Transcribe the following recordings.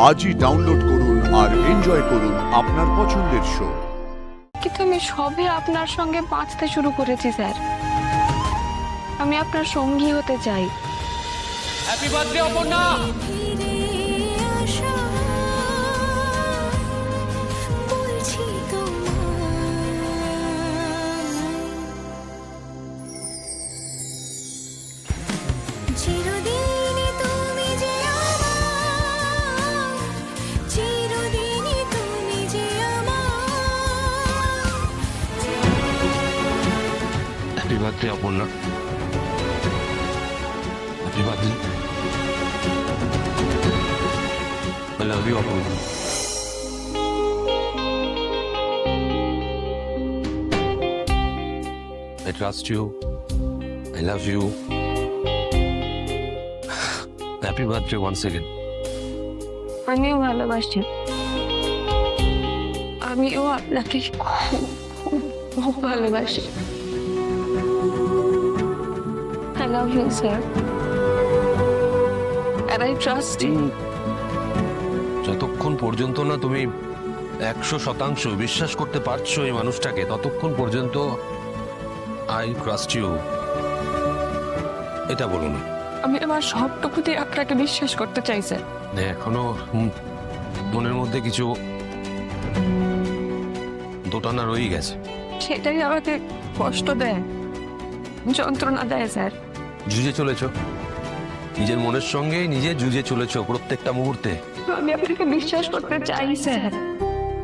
আজই ডাউনলোড করুন আর এনজয় করুন আপনার পছন্দের শো। কিন্তু আমি সবে আপনার সঙ্গে বাঁচতে শুরু করেছি স্যার। আমি আপনার সঙ্গী হতে চাই। Happy birthday Aparna. Happy birthday Aparna. Happy birthday. I love you, Apurva. I trust you. I love you. Happy birthday once again. আমিও ভালোবাসি। আমিও আপনাকে খুব ভালোবাসি। I love you, sir. And I trust you. যতক্ষণ পর্যন্ত না তুমি 100% বিশ্বাস করতে পারছো এই মানুষটাকে, ততক্ষণ পর্যন্ত আই ট্রাস্ট ইউ। এটা বলুন। আমি আমার সবটুকু দিয়ে আপনাকে বিশ্বাস করতে চাই স্যার। এখনো মনের মধ্যে কিছু দোটানা রয়ে গেছে। সেটাই আমাকে কষ্ট দেয়, যন্ত্রণা দেয় স্যার। জুঝে চলেছো নিজের মনের সঙ্গে, নিজে জুঝে চলেছো প্রত্যেকটা মুহূর্তে। আমি আপনাকে বিশ্বাস করতে চাই স্যার।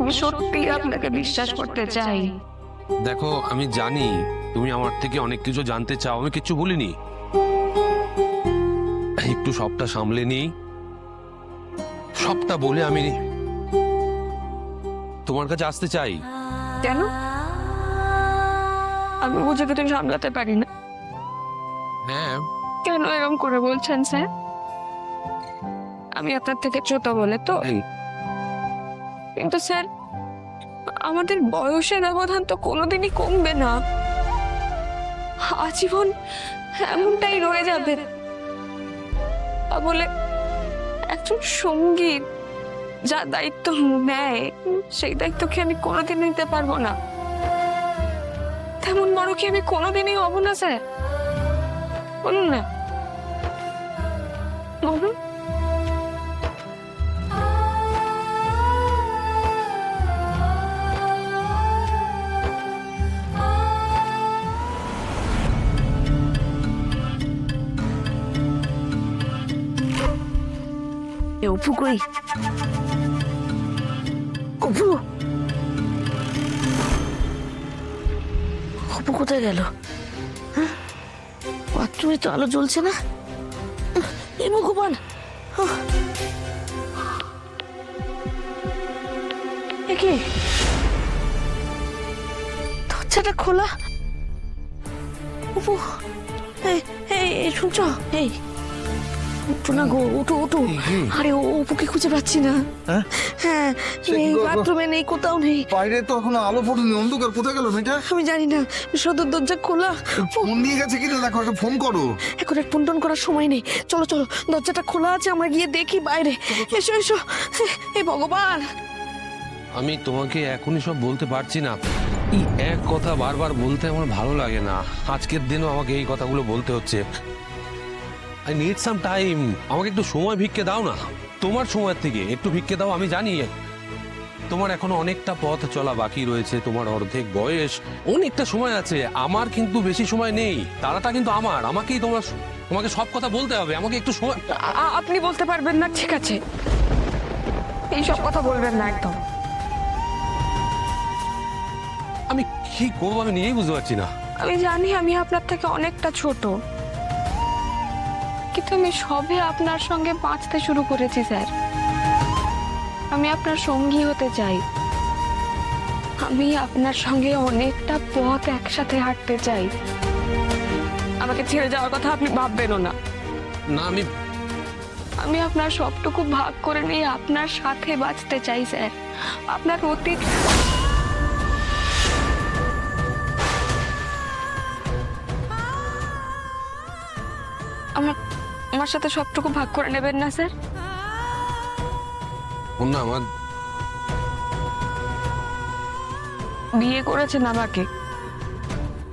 আমি সত্যি আপনাকে বিশ্বাস করতে চাই। দেখো, আমি জানি তুমি আমার থেকে অনেক কিছু জানতে চাও, আমি কিছু বলিনি। একটু সবটা সামলে নি, সবটা বলে আমি তোমার কাছে আসতে চাই। কেন? আমি বুঝে তো সামলাতে পারি না। হ্যাঁ, কেন এরকম করে বলছেন স্যার? আমি আপনার থেকে ছোট বলে তো? কিন্তু স্যার, আমাদের বয়সের ব্যবধান তো কোনোদিনই কমবে না, আজীবন এমনটাই রয়ে যাবে। তা বলে একজন সঙ্গী যা দায়িত্ব নেয়, সেই দায়িত্বকে আমি কোনোদিন নিতে পারবো না। তেমন বড় কি আমি কোনোদিনই হব না স্যার? বলুন না, বলুন। অপু কই? অপু, অপু কোথায় গেল? বাথরুমে তো আলো জ্বলছে না। এ ভগবান, একে দরজাটা খোলা। অপু, এই শুনছ? এই উঠো না গো, উঠো উঠো। আরে অপুকে খুঁজে পাচ্ছি না। হ্যাঁ, এই বাথরুমে নেই, কোথাও নেই। বাইরে তো এখনো আলো ফোটেনি, অন্ধকার। কোথায় গেল মেয়েটা? আমি জানি না, সদর দরজা খোলা। ফোন নিয়ে গেছে কিনা দেখো, একটা ফোন করো। এখন আর ফোন টোন করার সময় নেই। চলো চলো, দরজাটা খোলা আছে, আমরা গিয়ে দেখি বাইরে। এসো এসো। এই ভগবান, আমি তোমাকে এখনই সব বলতে পারছি না। এই এক কথা বারবার বলতে আমার ভালো লাগে না। আজকের দিনও আমাকে এই কথাগুলো বলতে হচ্ছে। I need some time. আমাকে একটু সময় ভিক্ষে দাও না। তোমার সময়ের থেকে একটু ভিক্ষে দাও। আমি জানি তোমার এখনো অনেকটা পথ চলা বাকি রয়েছে, তোমার অর্ধেক বয়স, অনেকটা সময় আছে। আমার কিন্তু বেশি সময় নেই, তারাটা কিন্তু আমার। আমাকেই তোমাকে সব কথা বলতে হবে। আমাকে একটু সময়। আপনি বলতে পারবেন না, ঠিক আছে? এইসব কথা বলবেন না একদম। আমি কি করবো আমি নিজেই বুঝতে পারছি না। আমি জানি আমি আপনার থেকে অনেকটা ছোট, কিন্তু আমি সবে আপনার সঙ্গে বাঁচতে শুরু করেছি স্যার। আমি আপনার সঙ্গী হতে চাই। আমি আপনার সঙ্গে অনেকটা পথ একসাথে হাঁটতে চাই। আমাকে ছেড়ে যাওয়ার কথা আপনি ভাববেনও না। না, আমি আপনার সবটুকু ভাগ করে নিয়ে আপনার সাথে বাঁচতে চাই স্যার। আপনার অতীত, আমার সাথে সবটুকু ভাগ করে নেবেন না স্যার? না আমার বিয়ে করেছেন আমাকে,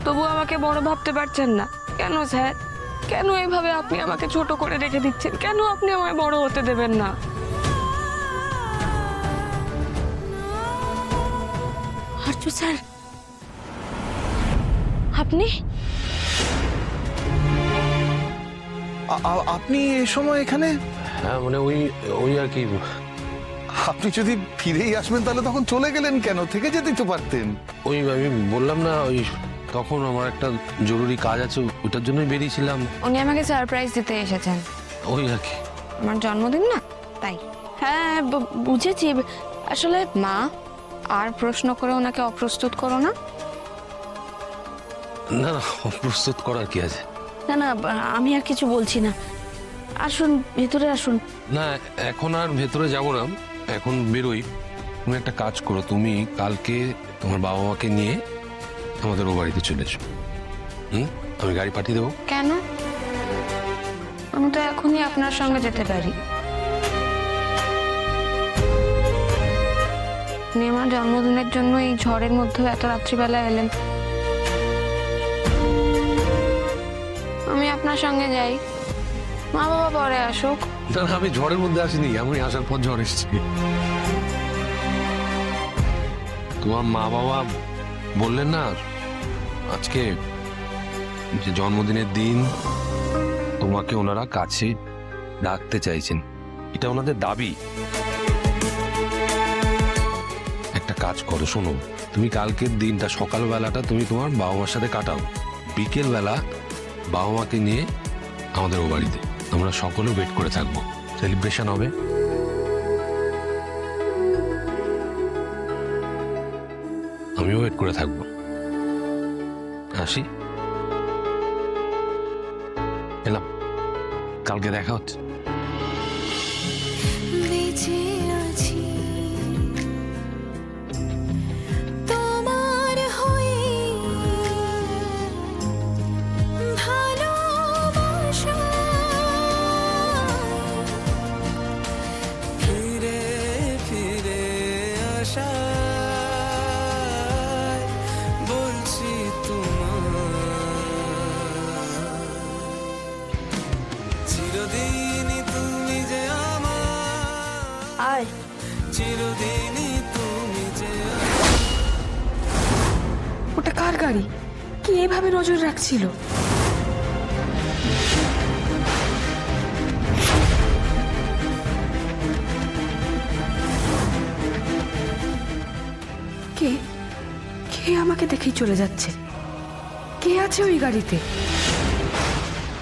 তবু আমাকে বড় ভাবতে পারছেন না কেন স্যার? কেন এইভাবে আপনি আমাকে ছোট করে রেখে দিচ্ছেন? কেন আপনি আমায় বড় হতে দেবেন না? আর্য স্যার, আপনি আপনি এই সময় এখানে? হ্যাঁ মানে ওই ওই আর কি, আপনি যদি ফিরেই আসবেন তাহলে তখন চলে গেলেন কেন? থেকে যেতেই তো পারতেন। ওই আমি বললাম না, ওই তখন আমার একটা জরুরি কাজ আছে, ওটার জন্যই বেরিয়েছিলাম। উনি আমাকে সারপ্রাইজ দিতে এসেছেন। ওই আর কি। আমার জন্মদিন না, তাই। হ্যাঁ বুঝেছি। আসলে মা, আর প্রশ্ন করে ওনাকে অপ্রস্তুত করো না। না না, প্রস্তুত করার কি আছে? না না, আমি আর কিছু বলছি না। আসুন, ভেতরে আসুন। না এখন আর ভেতরে যাব না, এখন বেরোই। তুমি একটা কাজ করো, তুমি কালকে তোমার বাবা মাকে নিয়ে আমাদের ও বাড়িতে চলে এসো। আমি গাড়ি পাঠিয়ে দেবো। কেন? আমি তো এখনই আপনার সঙ্গে যেতে পারি। আপনি আমার জন্মদিনের জন্য এই ঝড়ের মধ্যে এত রাত্রিবেলা এলেন। আমি আপনার সঙ্গে যাই, মা বাবা পরে আসুক। না না, আমি ঝড়ের মধ্যে আসিনি, আমি আসার পর ঝড় এসেছি। তোমার মা বাবা বললেন না আজকে যে জন্মদিনের দিন তোমাকে ওনারা কাছে রাখতে চাইছেন, এটা ওনাদের দাবি। একটা কাজ করো, শোনো, তুমি কালকের দিনটা সকালবেলাটা তুমি তোমার বাবা মার সাথে কাটাও, বিকেল বেলা বাবা মাকে নিয়ে আমাদের ও বাড়িতে আমরা সকলে ওয়েট করে থাকবো, সেলিব্রেশন হবে। আমিও ওয়েট করে থাকবো। আসি, এলাম, কালকে দেখা হচ্ছে। বেঁচে আছি তোমার হয়ে, ভালোবাসায় ফিরে ফিরে আশায় বলছি তোমার, চিরদিনই তুমি যে আমার, আয়। চিরদিনই তুমি যে ওটা কার গাড়ি? কি এভাবে নজর রাখছিল? কে কে আমাকে দেখেই চলে যাচ্ছে? কে আছে ওই গাড়িতে?